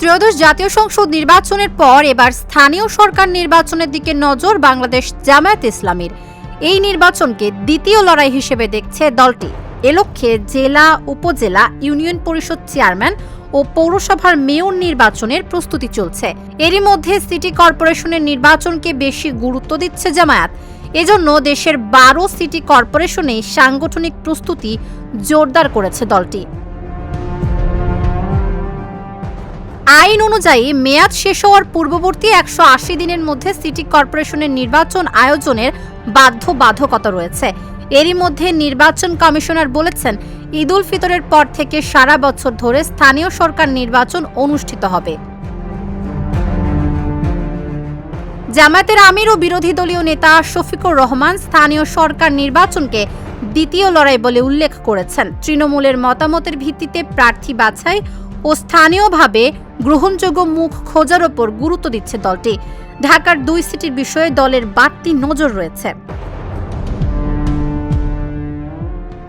ত্রয়োদশ জাতীয় সংসদ নির্বাচনের পর এবার স্থানীয় সরকার নির্বাচনের দিকে নজর বাংলাদেশ জামায়াতে ইসলামীর। এই নির্বাচনকে দ্বিতীয় লড়াই হিসেবে দেখছে দলটি। এ লক্ষ্যে জেলা, উপজেলা, ইউনিয়ন পরিষদ চেয়ারম্যান ও পৌরসভার মেয়র নির্বাচনের প্রস্তুতি চলছে। এরই মধ্যে সিটি কর্পোরেশনের নির্বাচনকে বেশি গুরুত্ব দিচ্ছে জামায়াত। এজন্য দেশের 12 সিটি কর্পোরেশনে সাংগঠনিক প্রস্তুতি জোরদার করেছে দলটি। আইন অনুযায়ী মেয়াদ শেষ হওয়ার পূর্ববর্তী 180 দিনের মধ্যে সিটি কর্পোরেশনের নির্বাচন আয়োজনের বাধ্যবাধকতা রয়েছে। এরই মধ্যে নির্বাচন কমিশনার বলেছেন, ঈদ উল ফিতরের পর থেকে সারা বছর ধরে স্থানীয় সরকার নির্বাচন অনুষ্ঠিত হবে। জামায়াতের আমির ও বিরোধী দলীয় নেতা শফিকুর রহমান স্থানীয় সরকার নির্বাচনকে দ্বিতীয় লড়াই বলে উল্লেখ করেছেন। তৃণমূলের মতামতের ভিত্তিতে প্রার্থী বাছাই ও স্থানীয়ভাবে গ্রহণযোগ্য মুখ খোঁজার ওপর গুরুত্ব দিচ্ছে দলটি। ঢাকার 2 সিটির বিষয়ে দলের বাড়তি নজর রয়েছে।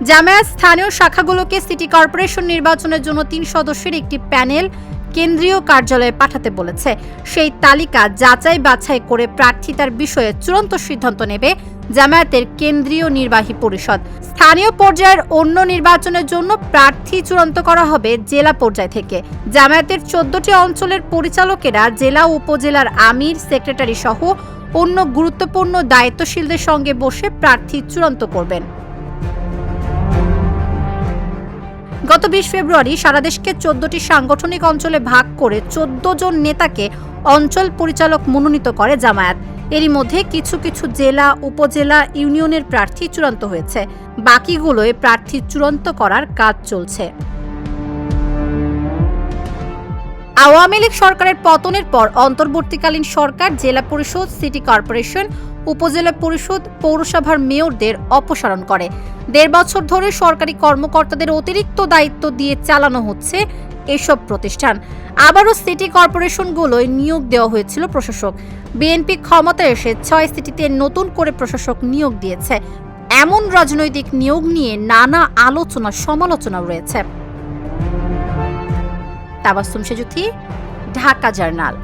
জামায়াত স্থানীয় শাখাগুলোকে সিটি কর্পোরেশন নির্বাচনের জন্য 3 সদস্যের একটি প্যানেল কেন্দ্রীয় কার্যালয়ে পাঠাতে বলেছে। সেই তালিকা যাচাই বাছাই করে প্রার্থিতার বিষয়ে চূড়ান্ত সিদ্ধান্ত নেবে জামায়াতের কেন্দ্রীয় নির্বাহী পরিষদ। স্থানীয় পর্যায়ের অন্য নির্বাচনের জন্য প্রার্থী চূড়ান্ত করা হবে জেলা পর্যায় থেকে। জামায়াতের 14টি অঞ্চলের পরিচালকেরা জেলা ও উপজেলার আমির, সেক্রেটারি সহ অন্য গুরুত্বপূর্ণ দায়িত্বশীলদের সঙ্গে বসে প্রার্থী চূড়ান্ত করবেন। গত 20 ফেব্রুয়ারি সারা দেশকে 14টি সাংগঠনিক অঞ্চলে ভাগ করে 14 জন নেতাকে অঞ্চল পরিচালক মনোনীত করে জামায়াত। এরই মধ্যে কিছু কিছু জেলা, উপজেলা, ইউনিয়নের প্রার্থী চূড়ান্ত হয়েছে। বাকিগুলোয় প্রার্থী চূড়ান্ত করার কাজ চলছে। আওয়ামী লীগ সরকারের পতনের পর অন্তর্বর্তীকালীন সরকার জেলা পরিষদ, সিটি কর্পোরেশন, উপজেলা পরিষদ, পৌরসভার মেয়রদের অপসারণ করে। 1.5 বছর ধরে সরকারি কর্মকর্তাদের অতিরিক্ত দায়িত্ব দিয়ে চালানো হচ্ছে এসব প্রতিষ্ঠান। আবারও সিটি কর্পোরেশনগুলোয় নিয়োগ দেওয়া হয়েছিল প্রশাসক। বিএনপি ক্ষমতায় এসে 6 সিটিতে নতুন করে প্রশাসক নিয়োগ দিয়েছে। এমন রাজনৈতিক নিয়োগ নিয়ে নানা আলোচনা সমালোচনা রয়েছে। তাবাসসুম সেজুথি, ঢাকা জার্নাল।